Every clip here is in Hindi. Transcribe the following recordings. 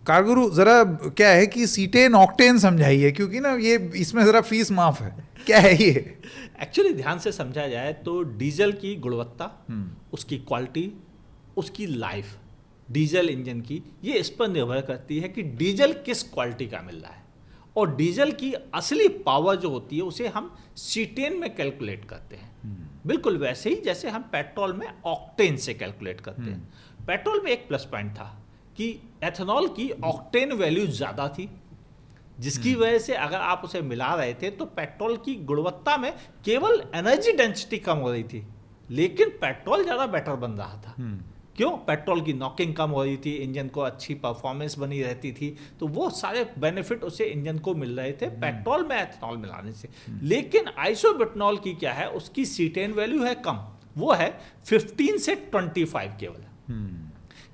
कारगुरु जरा क्या है कि सीटेन ऑक्टेन समझाइए, क्योंकि ना ये इसमें जरा फीस माफ है, क्या है ये? एक्चुअली ध्यान से समझा जाए तो डीजल की गुणवत्ता, उसकी क्वालिटी, उसकी लाइफ, डीजल इंजन की, ये इस पर निर्भर करती है कि डीजल किस क्वालिटी का मिल रहा है। और डीजल की असली पावर जो होती है उसे हम सीटेन में कैलकुलेट करते हैं, बिल्कुल वैसे ही जैसे हम पेट्रोल में ऑक्टेन से कैलकुलेट करते हैं। पेट्रोल में एक प्लस पॉइंट था कि एथेनॉल की ऑक्टेन वैल्यू ज़्यादा थी, जिसकी वजह से अगर आप उसे मिला रहे थे तो पेट्रोल की गुणवत्ता में केवल एनर्जी डेंसिटी कम हो रही थी, लेकिन पेट्रोल ज़्यादा बेटर बन रहा था। क्यों? पेट्रोल की नॉकिंग कम हो रही थी, इंजन को अच्छी परफॉर्मेंस बनी रहती थी, तो वो सारे बेनिफिट उसे इंजन को मिल रहे थे पेट्रोल में एथेनॉल मिलाने से। लेकिन आइसोब्यूटेनॉल की क्या है, उसकी सीटेन वैल्यू है कम, वो है 15 से 25 केवल।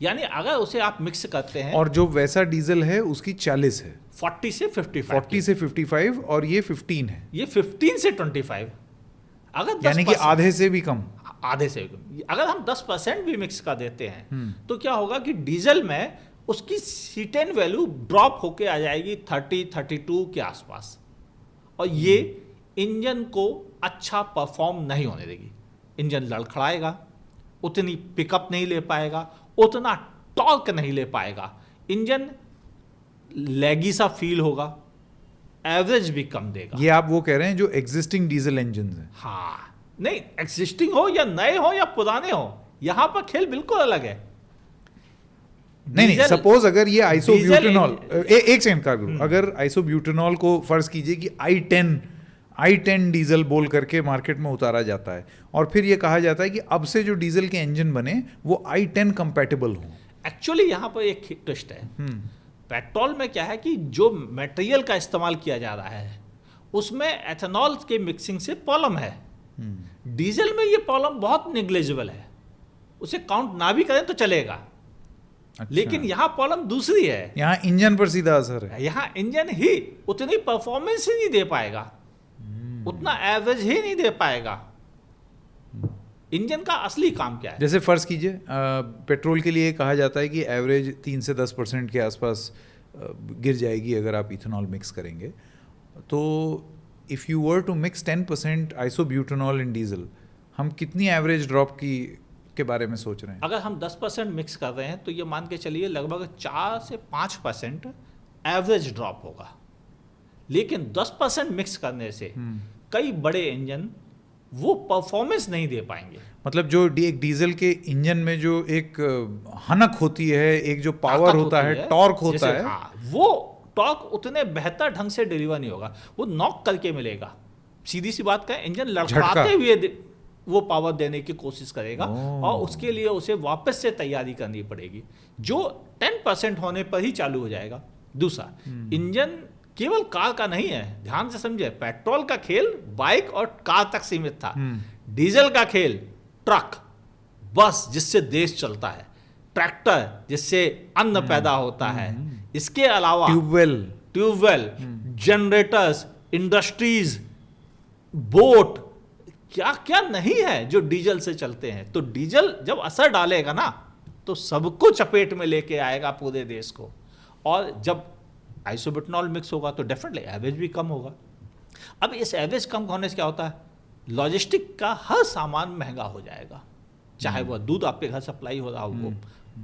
यानी अगर उसे आप मिक्स करते हैं, और जो वैसा डीजल है उसकी 40 है, 40 से 55, 40 से 55, और ये 15 है, ये 15 से 25। अगर यानी कि आधे से भी कम। आधे से अगर हम 10% भी मिक्स कर देते हैं तो क्या होगा कि डीजल में उसकी सीटेन वैल्यू ड्रॉप होके आ जाएगी 30-32 के आसपास, और ये इंजन को अच्छा परफॉर्म नहीं होने देगी। इंजन लड़खड़ाएगा, उतनी पिकअप नहीं ले पाएगा, उतना टॉर्क नहीं ले पाएगा, इंजन लैगी सा फील होगा, एवरेज भी कम देगा। ये आप वो कह रहे हैं जो एग्जिस्टिंग डीजल इंजन है? हाँ, नहीं, एग्जिस्टिंग हो या नए हो या पुराने हो, यहां पर खेल बिल्कुल अलग है। नहीं, सपोज अगर ये आइसोब्यूटेनॉल, एक सेकंड का गुरु, अगर आइसोब्यूटेनॉल को फर्ज कीजिए कि I10 डीजल बोल करके मार्केट में उतारा जाता है, और फिर ये कहा जाता है कि अब से जो डीजल के इंजन बने वो I10 कंपैटिबल हो। एक्चुअली यहां पर एक ट्विस्ट है। पेट्रोल में क्या है कि जो मटेरियल का इस्तेमाल किया जा रहा है उसमें एथेनॉल के मिक्सिंग से प्रॉब्लम है। डीजल में ये प्रॉब्लम बहुत निग्लेजिबल है, उसे काउंट ना भी करें तो चलेगा। अच्छा। लेकिन यहाँ प्रॉब्लम दूसरी है, यहाँ इंजन पर सीधा असर है। यहाँ इंजन ही उतनी परफॉर्मेंस ही नहीं दे पाएगा, उतना एवरेज ही नहीं दे पाएगा। इंजन का असली काम क्या है? जैसे फर्ज कीजिए पेट्रोल के लिए कहा जाता है कि एवरेज 3 से 10% के आसपास गिर जाएगी अगर आप इथेनॉल मिक्स करेंगे। तो if you were to mix 10% isobutanol in diesel, हम कितनी एवरेज ड्रॉप के बारे में सोच रहे हैं? अगर हम 10% मिक्स कर रहे हैं तो ये मान के चलिए लगभग 4 से 5% एवरेज ड्रॉप होगा। लेकिन 10% मिक्स करने से कई बड़े इंजन वो परफॉर्मेंस नहीं दे पाएंगे। मतलब जो एक डीजल के इंजन में जो एक हनक होती है, एक जो पावर होता है, टॉर्क होता है, हाँ, वो टॉर्क उतने बेहतर ढंग से डिलीवर नहीं होगा, वो नॉक करके मिलेगा। सीधी सी बात कहें, इंजन लड़खड़ाते हुए वो पावर देने की कोशिश करेगा, और उसके लिए उसे वापस से तैयारी करनी पड़ेगी, जो 10% होने पर ही चालू हो जाएगा। दूसरा, इंजन केवल कार का नहीं है, ध्यान से समझे। पेट्रोल का खेल बाइक और कार तक सीमित था, डीजल का खेल ट्रक, बस जिससे देश चलता है, ट्रैक्टर जिससे अन्न पैदा होता है, इसके अलावा ट्यूबवेल, जनरेटर्स, इंडस्ट्रीज, बोट, क्या क्या नहीं है जो डीजल से चलते हैं। तो डीजल जब असर डालेगा ना तो सबको चपेट में लेके आएगा, पूरे देश को। और जब आइसोब्यूटेनॉल मिक्स होगा तो डेफिनेटली एवरेज भी कम होगा। अब इस एवरेज कम होने से क्या होता है, लॉजिस्टिक का हर सामान महंगा हो जाएगा, चाहे वह दूध आपके घर सप्लाई हो रहा हो,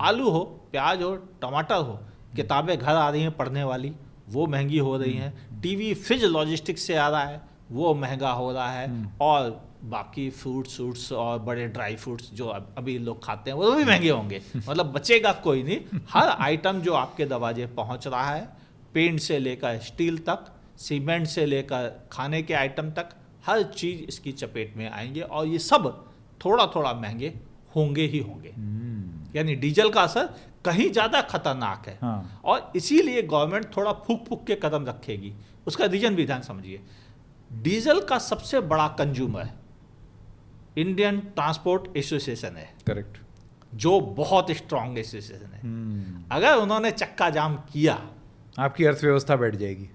आलू हो, प्याज हो, टमाटर हो, किताबें घर आ रही हैं पढ़ने वाली, वो महंगी हो रही हैं, टीवी फ्रिज लॉजिस्टिक से आ रहा है, वो महंगा हो रहा है, और बाकी फ्रूट्स और बड़े ड्राई फ्रूट्स जो अभी लोग खाते हैं वो भी महंगे होंगे। मतलब बचेगा कोई नहीं। हर आइटम जो आपके दरवाजे पहुंच रहा है, पेंट से लेकर स्टील तक, सीमेंट से लेकर खाने के आइटम तक, हर चीज़ इसकी चपेट में आएंगे, और ये सब थोड़ा थोड़ा महंगे होंगे ही होंगे। यानी डीजल का असर कहीं ज़्यादा खतरनाक है। हाँ। और इसीलिए गवर्नमेंट थोड़ा फूक के कदम रखेगी। उसका रीजन भी ध्यान समझिए। डीजल का सबसे बड़ा कंज्यूमर इंडियन ट्रांसपोर्ट एसोसिएशन है, करेक्ट, जो बहुत स्ट्रांग एसोसिएशन है। अगर उन्होंने चक्का जाम किया, आपकी अर्थव्यवस्था बैठ जाएगी,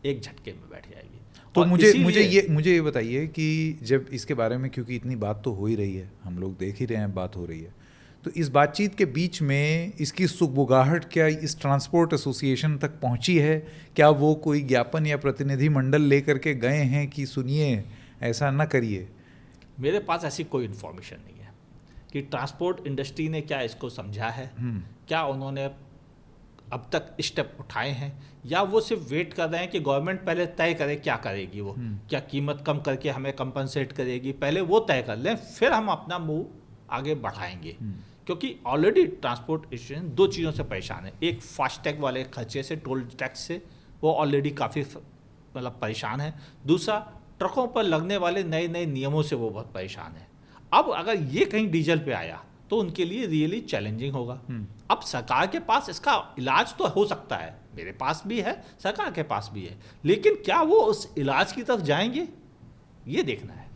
एक झटके में बैठ जाएगी। तो मुझे ये बताइए कि जब इसके बारे में, क्योंकि इतनी बात तो हो ही रही है, हम लोग देख ही रहे हैं बात हो रही है, तो इस बातचीत के बीच में इसकी सुगबुगाहट क्या इस ट्रांसपोर्ट एसोसिएशन तक पहुंची है? क्या वो कोई ज्ञापन या प्रतिनिधि मंडल लेकर के गए हैं कि सुनिए ऐसा ना करिए? मेरे पास ऐसी कोई इन्फॉर्मेशन नहीं है कि ट्रांसपोर्ट इंडस्ट्री ने क्या इसको समझा है, क्या उन्होंने अब तक स्टेप उठाए हैं, या वो सिर्फ वेट कर रहे हैं कि गवर्नमेंट पहले तय करे क्या करेगी, वो क्या कीमत कम करके हमें कंपनसेट करेगी, पहले वो तय कर लें फिर हम अपना मूव आगे बढ़ाएंगे। क्योंकि ऑलरेडी ट्रांसपोर्ट इंडस्ट्री दो चीज़ों से परेशान है। एक फास्टैग वाले खर्चे से, टोल टैक्स से वो ऑलरेडी काफ़ी मतलब परेशान है। दूसरा, ट्रकों पर लगने वाले नए नए नियमों से वो बहुत परेशान है। अब अगर ये कहीं डीजल पे आया तो उनके लिए रियली चैलेंजिंग होगा। अब सरकार के पास इसका इलाज तो हो सकता है, मेरे पास भी है, सरकार के पास भी है, लेकिन क्या वो उस इलाज की तरफ जाएंगे, ये देखना है।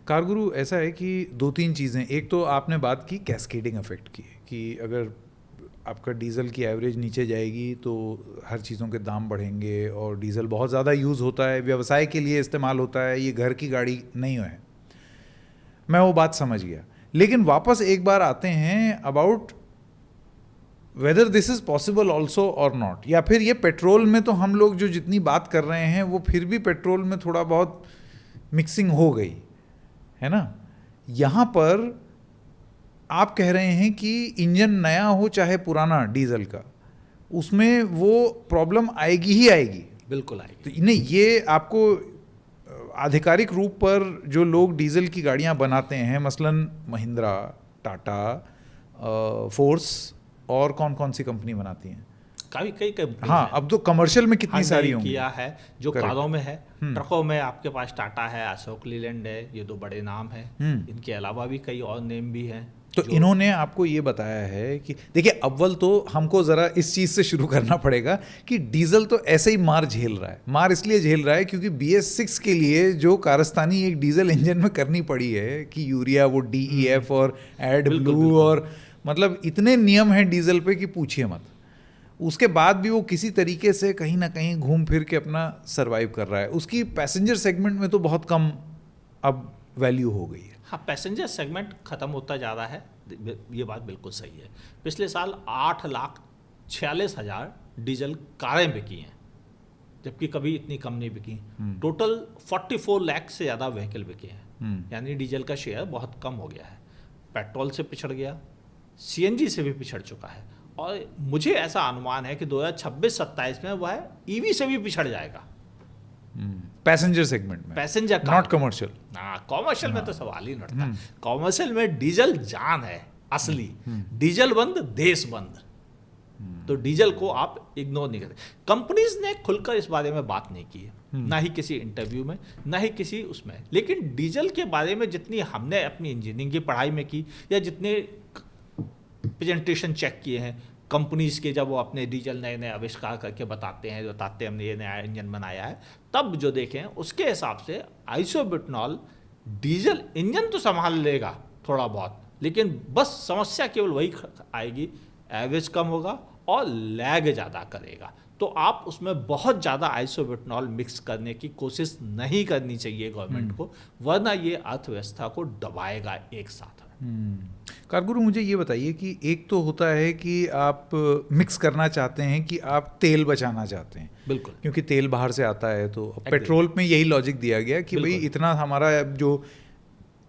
कारगुरु, ऐसा है कि दो तीन चीज़ें, एक तो आपने बात की कैस्केडिंग इफेक्ट की कि अगर आपका डीजल की एवरेज नीचे जाएगी तो हर चीज़ों के दाम बढ़ेंगे, और डीजल बहुत ज़्यादा यूज़ होता है, व्यवसाय के लिए इस्तेमाल होता है, ये घर की गाड़ी नहीं है। मैं वो बात समझ गया, लेकिन वापस एक बार आते हैं about whether this is possible also और नॉट, या फिर ये पेट्रोल में तो हम लोग जो जितनी बात कर रहे हैं वो फिर भी पेट्रोल में थोड़ा बहुत मिक्सिंग हो गई है ना। यहाँ पर आप कह रहे हैं कि इंजन नया हो चाहे पुराना डीजल का, उसमें वो प्रॉब्लम आएगी ही आएगी। बिल्कुल आएगी। तो नहीं, ये आपको आधिकारिक रूप पर जो लोग डीजल की गाड़ियां बनाते हैं, मसलन महिंद्रा, टाटा, फोर्स और कौन कौन सी कंपनी बनाती हैं? कई कंपनी। हाँ, अब तो कमर्शियल में कितनी सारी होंगी। किया है जो कारों में है, ट्रकों में आपके पास टाटा है, अशोक लीलैंड है, ये दो बड़े नाम हैं। इनके अलावा भी कई और नेम भी हैं। तो इन्होंने आपको ये बताया है कि देखिए, अव्वल तो हमको ज़रा इस चीज़ से शुरू करना पड़ेगा कि डीजल तो ऐसे ही मार झेल रहा है। मार इसलिए झेल रहा है क्योंकि BS6 के लिए जो कारस्तानी एक डीजल इंजन में करनी पड़ी है कि यूरिया, वो DEF और एड ब्लू, और मतलब इतने नियम हैं डीजल पे कि पूछिए मत। उसके बाद भी वो किसी तरीके से कहीं ना कहीं घूम फिर के अपना सर्वाइव कर रहा है। उसकी पैसेंजर सेगमेंट में तो बहुत कम अब वैल्यू हो गई है। हाँ, पैसेंजर सेगमेंट ख़त्म होता जा रहा है, ये बात बिल्कुल सही है। पिछले साल 8,46,000 डीजल कारें बिकी हैं, जबकि कभी इतनी कम नहीं बिकी। टोटल 44 लाख से ज़्यादा व्हीकल बिके हैं, यानी डीजल का शेयर बहुत कम हो गया है। पेट्रोल से पिछड़ गया, CNG से भी पिछड़ चुका है, और मुझे ऐसा अनुमान है कि 2026-27 में वह EV से भी पिछड़ जाएगा। पैसेंजर सेगमेंट में, पैसेंजर नॉट कमर्शियल। हाँ, कॉमर्शियल में तो सवाल ही नहीं उठता। कॉमर्शियल में डीजल जान है असली। डीजल बंद देश बंद। तो डीजल को आप इग्नोर नहीं करते। कंपनीज ने खुलकर इस बारे में बात नहीं की है, ना ही किसी इंटरव्यू में, ना ही किसी उसमें। लेकिन डीजल के बारे में जितनी हमने अपनी इंजीनियरिंग की पढ़ाई में की, या जितने प्रेजेंटेशन चेक किए हैं कंपनीज के, जब वो अपने डीजल नए नए आविष्कार करके बताते हैं हमने ये नया इंजन बनाया है, तब जो देखें उसके हिसाब से आइसोब्यूटेनॉल डीजल इंजन तो संभाल लेगा थोड़ा बहुत, लेकिन बस समस्या केवल वही आएगी, एवरेज कम होगा और लैग ज़्यादा करेगा। तो आप उसमें बहुत ज़्यादा आइसोब्यूटेनॉल मिक्स करने की कोशिश नहीं करनी चाहिए गवर्नमेंट को, वरना ये अर्थव्यवस्था को दबाएगा एक साथ। कारगुरु, मुझे ये बताइए कि एक तो होता है कि आप मिक्स करना चाहते हैं कि आप तेल बचाना चाहते हैं, बिल्कुल, क्योंकि तेल बाहर से आता है, तो पेट्रोल में यही लॉजिक दिया गया कि भाई इतना हमारा जो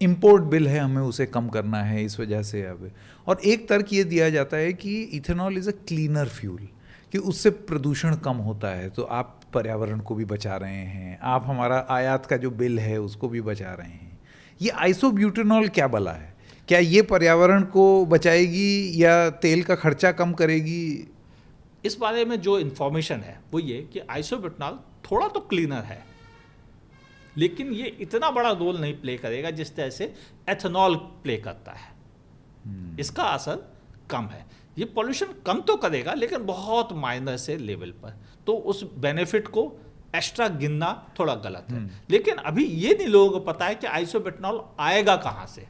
इंपोर्ट बिल है हमें उसे कम करना है, इस वजह से अब। और एक तर्क ये दिया जाता है कि ethanol is a cleaner fuel, कि उससे प्रदूषण कम होता है, तो आप पर्यावरण को भी बचा रहे हैं, आप हमारा आयात का जो बिल है उसको भी बचा रहे हैं। ये आइसोब्यूटेनॉल क्या भला है? क्या ये पर्यावरण को बचाएगी या तेल का खर्चा कम करेगी? इस बारे में जो इन्फॉर्मेशन है वो ये कि आइसोब्यूटेनॉल थोड़ा तो क्लीनर है, लेकिन ये इतना बड़ा रोल नहीं प्ले करेगा जिस तरह से एथेनॉल प्ले करता है। इसका असर कम है। ये पॉल्यूशन कम तो करेगा, लेकिन बहुत माइनर से लेवल पर, तो उस बेनिफिट को एक्स्ट्रा गिनना थोड़ा गलत है। लेकिन अभी ये नहीं लोगों को पता है कि आइसोब्यूटेनॉल आएगा कहाँ से।